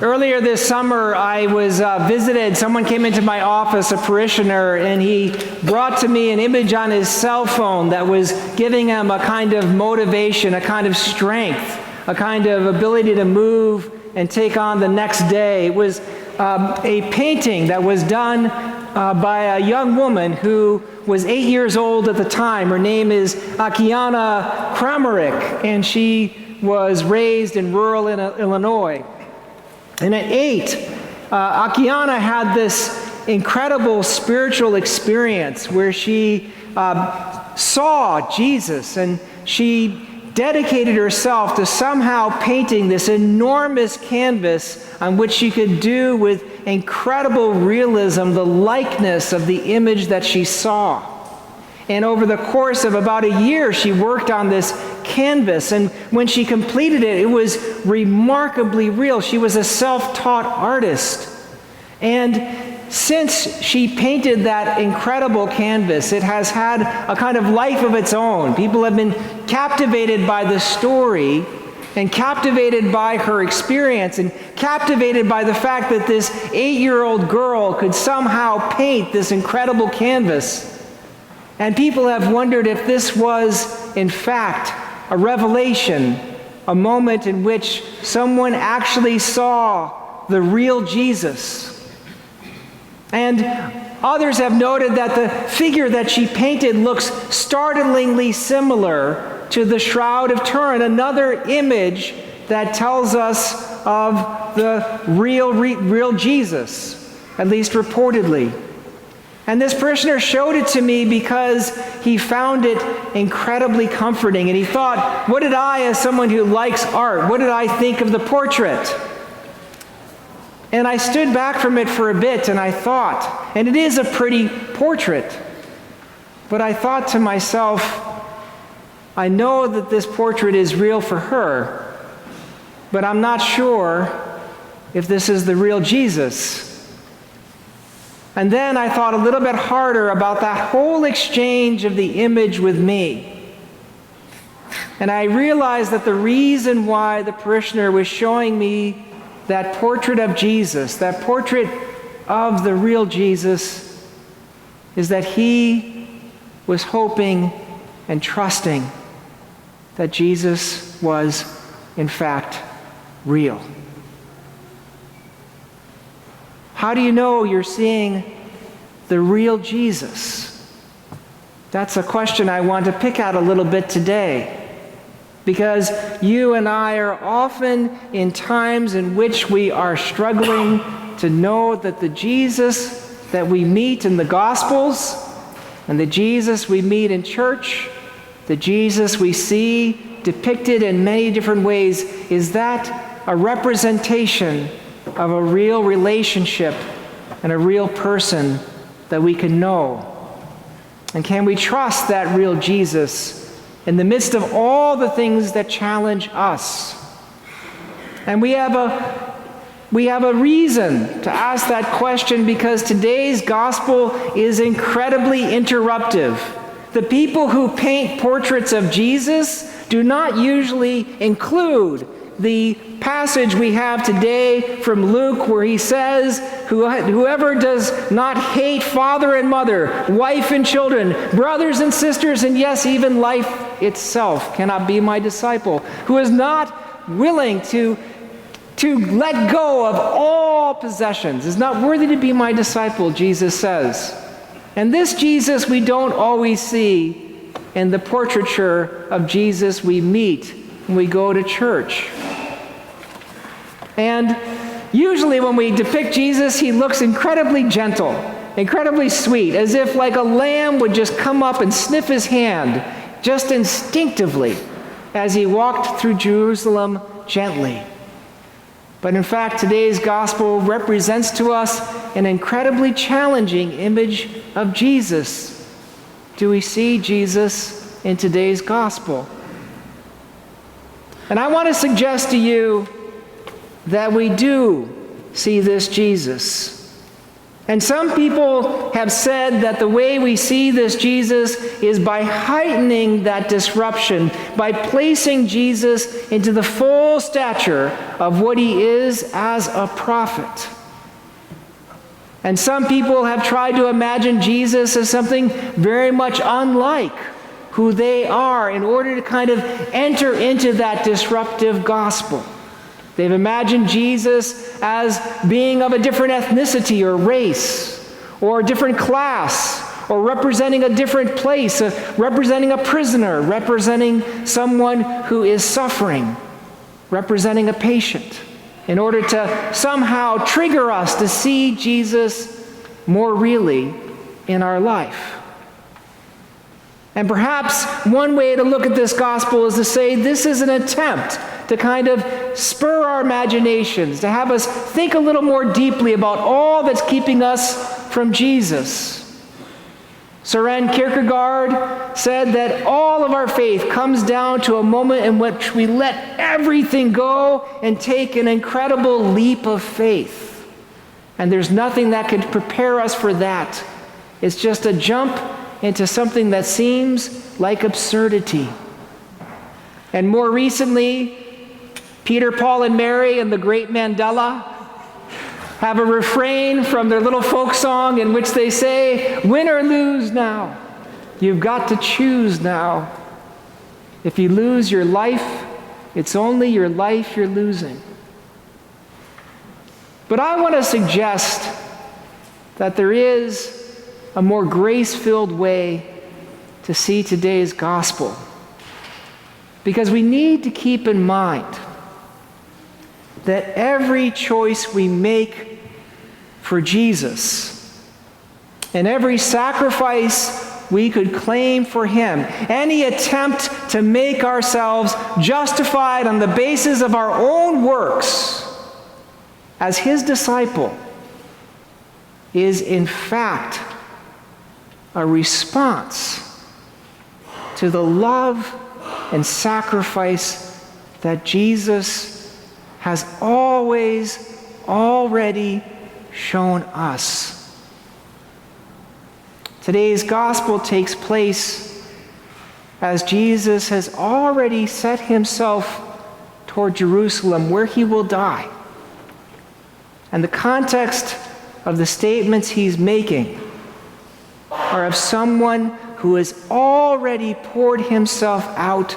Earlier this summer, I was visited. Someone came into my office, a parishioner, and he brought to me an image on his cell phone that was giving him a kind of motivation, a kind of strength, a kind of ability to move and take on the next day. It was a painting that was done by a young woman who was 8 years old at the time. Her name is Danaher, and she was raised in rural Illinois. And at 8, Akiana had this incredible spiritual experience where she saw Jesus, and she dedicated herself to somehow painting this enormous canvas on which she could do with incredible realism the likeness of the image that she saw. And over the course of about a year, she worked on this canvas. And when she completed it, it was remarkably real. She was a self-taught artist. And since she painted that incredible canvas, it has had a kind of life of its own. People have been captivated by the story and captivated by her experience and captivated by the fact that this 8-year-old girl could somehow paint this incredible canvas. And people have wondered if this was, in fact, a revelation, a moment in which someone actually saw the real Jesus. And others have noted that the figure that she painted looks startlingly similar to the Shroud of Turin, another image that tells us of the real Jesus, at least reportedly. And this parishioner showed it to me because he found it incredibly comforting. And he thought, what did I, as someone who likes art, what did I think of the portrait? And I stood back from it for a bit and I thought, and it is a pretty portrait, but I thought to myself, I know that this portrait is real for her, but I'm not sure if this is the real Jesus. And then I thought a little bit harder about that whole exchange of the image with me. And I realized that the reason why the parishioner was showing me that portrait of Jesus, that portrait of the real Jesus, is that he was hoping and trusting that Jesus was, in fact, real. How do you know you're seeing the real Jesus? That's a question I want to pick out a little bit today. Because you and I are often in times in which we are struggling to know that the Jesus that we meet in the Gospels and the Jesus we meet in church, the Jesus we see depicted in many different ways, is that a representation of a real relationship and a real person that we can know? And can we trust that real Jesus in the midst of all the things that challenge us? And we have a reason to ask that question, because today's gospel is incredibly interruptive. The people who paint portraits of Jesus do not usually include the passage we have today from Luke where he says, whoever does not hate father and mother, wife and children, brothers and sisters, and yes, even life itself, cannot be my disciple. Who is not willing to let go of all possessions is not worthy to be my disciple, Jesus says. And this Jesus we don't always see in the portraiture of Jesus we meet when we go to church. And usually when we depict Jesus, he looks incredibly gentle, incredibly sweet, as if like a lamb would just come up and sniff his hand, just instinctively, as he walked through Jerusalem gently. But in fact, today's gospel represents to us an incredibly challenging image of Jesus. Do we see Jesus in today's gospel? And I want to suggest to you that we do see this Jesus. And some people have said that the way we see this Jesus is by heightening that disruption, by placing Jesus into the full stature of what he is as a prophet. And some people have tried to imagine Jesus as something very much unlike who they are in order to kind of enter into that disruptive gospel. They've imagined Jesus as being of a different ethnicity or race, or a different class, or representing a different place, representing a prisoner, representing someone who is suffering, representing a patient, in order to somehow trigger us to see Jesus more really in our life. And perhaps one way to look at this gospel is to say this is an attempt to kind of spur our imaginations, to have us think a little more deeply about all that's keeping us from Jesus. Søren Kierkegaard said that all of our faith comes down to a moment in which we let everything go and take an incredible leap of faith. And there's nothing that can prepare us for that. It's just a jump into something that seems like absurdity. And more recently, Peter, Paul, and Mary and the great Mandela have a refrain from their little folk song in which they say, "Win or lose now. You've got to choose now. If you lose your life, it's only your life you're losing." But I want to suggest that there is a more grace-filled way to see today's gospel. Because we need to keep in mind that every choice we make for Jesus and every sacrifice we could claim for him, any attempt to make ourselves justified on the basis of our own works as his disciple, is in fact a response to the love and sacrifice that Jesus has already shown us. Today's gospel takes place as Jesus has already set himself toward Jerusalem, where he will die. And the context of the statements he's making are of someone who has already poured himself out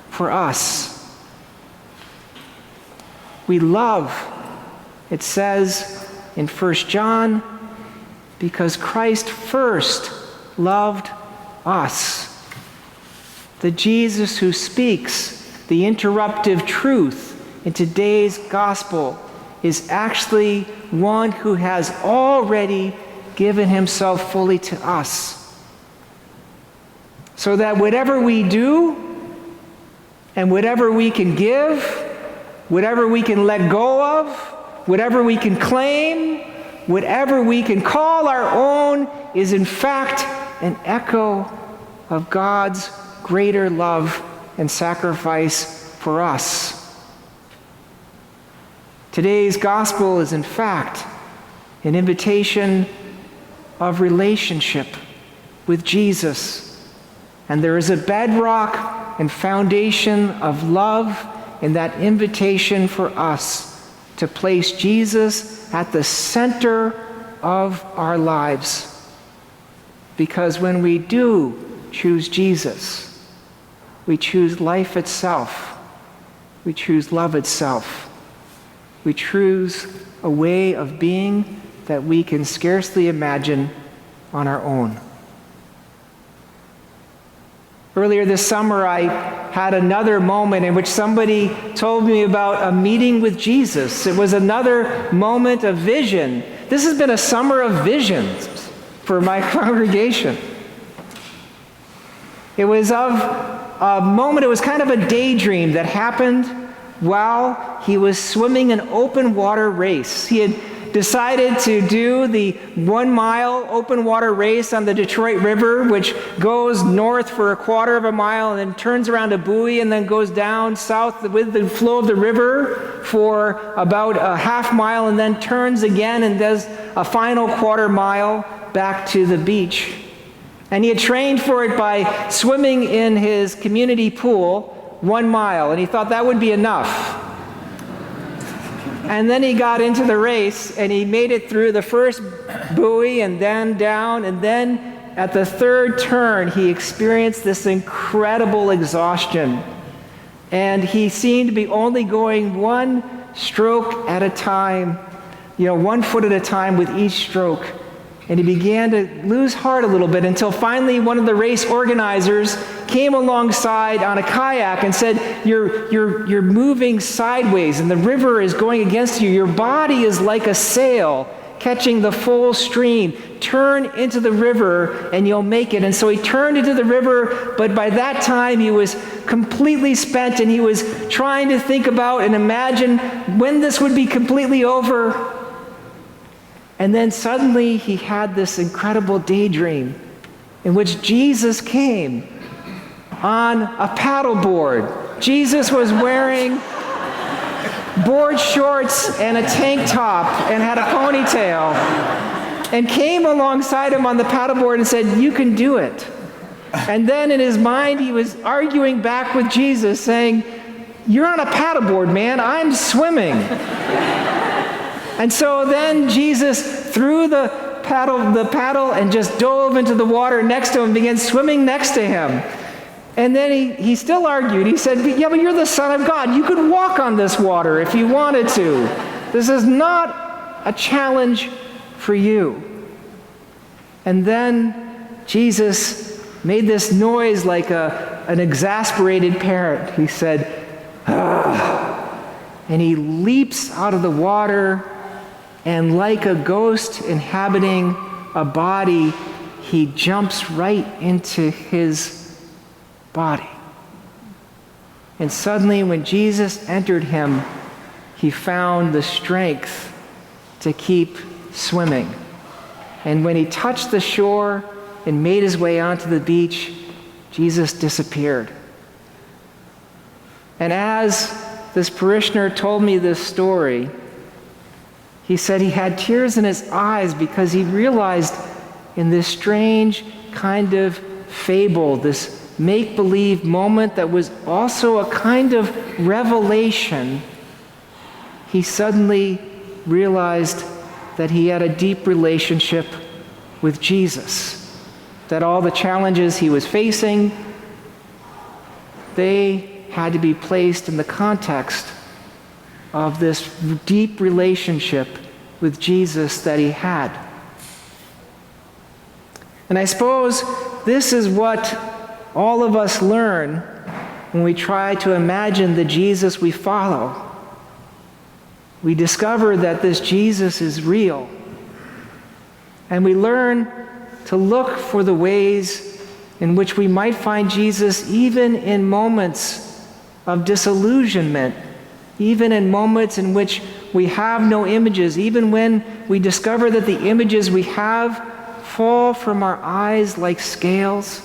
for us. We love, it says in 1 John, because Christ first loved us. The Jesus who speaks the interruptive truth in today's gospel is actually one who has already given himself fully to us. So that whatever we do and whatever we can give, whatever we can let go of, whatever we can claim, whatever we can call our own, is in fact an echo of God's greater love and sacrifice for us. Today's gospel is in fact an invitation of relationship with Jesus. And there is a bedrock and foundation of love in that invitation for us to place Jesus at the center of our lives. Because when we do choose Jesus, we choose life itself. We choose love itself. We choose a way of being that we can scarcely imagine on our own. Earlier this summer, I had another moment in which somebody told me about a meeting with Jesus. It was another moment of vision. This has been a summer of visions for my congregation. It was of a moment, it was kind of a daydream that happened while he was swimming an open water race. He had decided to do the 1 mile open water race on the Detroit River, which goes north for a quarter of a mile and then turns around a buoy and then goes down south with the flow of the river for about a half mile and then turns again and does a final quarter mile back to the beach. And he had trained for it by swimming in his community pool 1 mile, and he thought that would be enough. And then he got into the race, and he made it through the first buoy and then down, and then at the third turn, he experienced this incredible exhaustion. And he seemed to be only going 1 stroke at a time, 1 foot at a time with each stroke. And he began to lose heart a little bit until finally one of the race organizers came alongside on a kayak and said, you're moving sideways and the river is going against you. Your body is like a sail catching the full stream. Turn into the river and you'll make it. And so he turned into the river, but by that time he was completely spent and he was trying to think about and imagine when this would be completely over. And then suddenly he had this incredible daydream in which Jesus came on a paddleboard. Jesus was wearing board shorts and a tank top and had a ponytail and came alongside him on the paddleboard and said, "You can do it." And then in his mind he was arguing back with Jesus saying, "You're on a paddleboard, man. I'm swimming." And so then Jesus threw the paddle and just dove into the water next to him and began swimming next to him. And then he still argued. He said, "Yeah, but you're the Son of God. You could walk on this water if you wanted to. This is not a challenge for you." And then Jesus made this noise like an exasperated parent. He said, "Ugh." And he leaps out of the water, and like a ghost inhabiting a body, he jumps right into his body. And suddenly, when Jesus entered him, he found the strength to keep swimming. And when he touched the shore and made his way onto the beach, Jesus disappeared. And as this parishioner told me this story, he said he had tears in his eyes because he realized in this strange kind of fable, this make-believe moment that was also a kind of revelation, he suddenly realized that he had a deep relationship with Jesus, that all the challenges he was facing, they had to be placed in the context of this deep relationship with Jesus that he had. And I suppose this is what all of us learn when we try to imagine the Jesus we follow. We discover that this Jesus is real. And we learn to look for the ways in which we might find Jesus even in moments of disillusionment, even in moments in which we have no images, even when we discover that the images we have fall from our eyes like scales,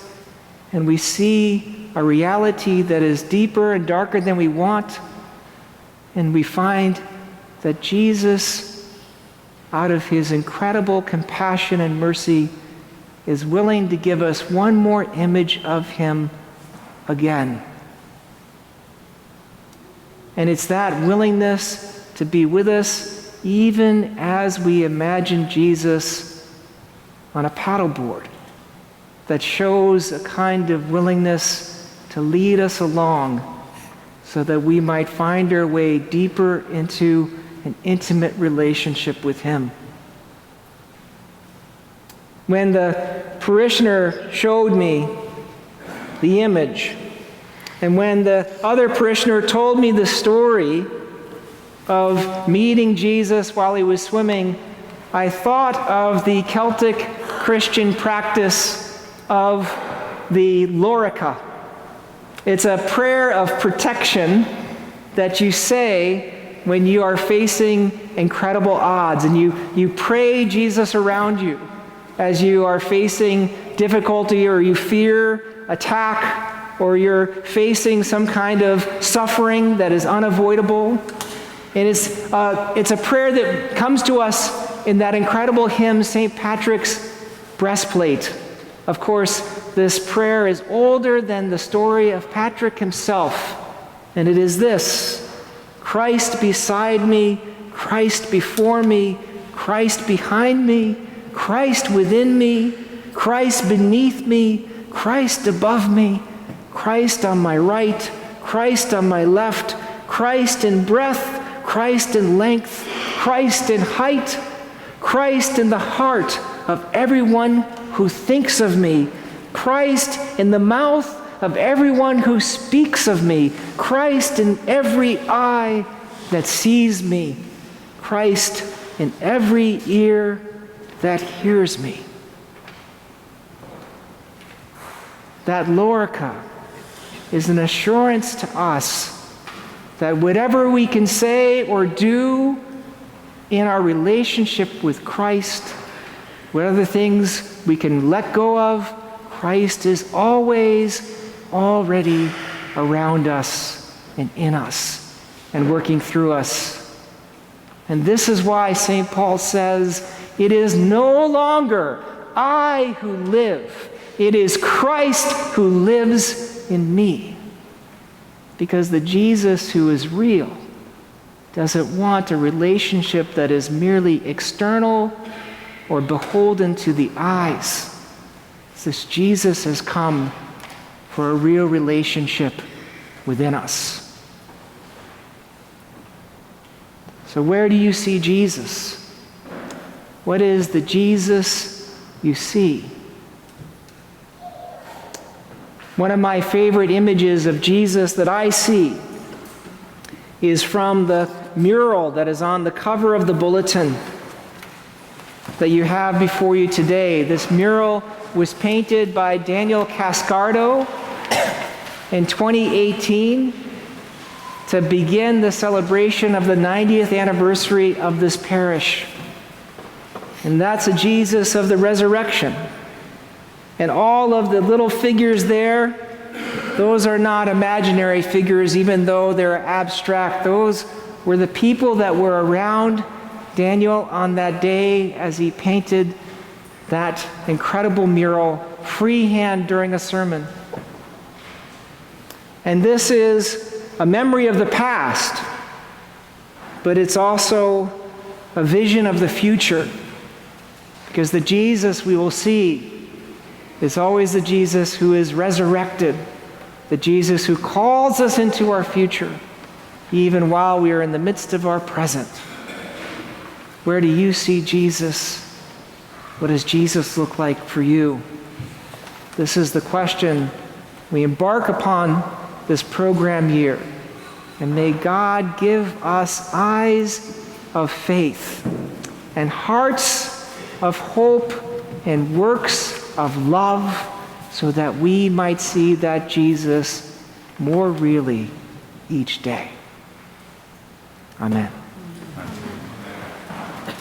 and we see a reality that is deeper and darker than we want, and we find that Jesus, out of his incredible compassion and mercy, is willing to give us one more image of him again. And it's that willingness to be with us even as we imagine Jesus on a paddleboard that shows a kind of willingness to lead us along so that we might find our way deeper into an intimate relationship with him. When the parishioner showed me the image, and when the other parishioner told me the story of meeting Jesus while he was swimming, I thought of the Celtic Christian practice of the Lorica. It's a prayer of protection that you say when you are facing incredible odds and you pray Jesus around you as you are facing difficulty or you fear attack or you're facing some kind of suffering that is unavoidable. And it's a prayer that comes to us in that incredible hymn, St. Patrick's Breastplate. Of course, this prayer is older than the story of Patrick himself. And it is this: Christ beside me, Christ before me, Christ behind me, Christ within me, Christ beneath me, Christ above me, Christ on my right, Christ on my left, Christ in breadth, Christ in length, Christ in height, Christ in the heart of everyone who thinks of me, Christ in the mouth of everyone who speaks of me, Christ in every eye that sees me, Christ in every ear that hears me. That Lorica is an assurance to us that whatever we can say or do in our relationship with Christ, whatever things we can let go of, Christ is always already around us and in us and working through us. And this is why St. Paul says, it is no longer I who live, it is Christ who lives in me. Because the Jesus who is real doesn't want a relationship that is merely external or beholden to the eyes. This Jesus has come for a real relationship within us. So where do you see Jesus? What is the Jesus you see? One of my favorite images of Jesus that I see is from the mural that is on the cover of the bulletin that you have before you today. This mural was painted by Daniel Cascardo in 2018 to begin the celebration of the 90th anniversary of this parish. And that's a Jesus of the resurrection. And all of the little figures there, those are not imaginary figures, even though they're abstract. Those were the people that were around Daniel on that day as he painted that incredible mural freehand during a sermon. And this is a memory of the past, but it's also a vision of the future, because the Jesus we will see is always the Jesus who is resurrected, the Jesus who calls us into our future, even while we are in the midst of our present. Where do you see Jesus? What does Jesus look like for you? This is the question we embark upon this program year. And may God give us eyes of faith and hearts of hope and works of love, so that we might see that Jesus more really each day. Amen.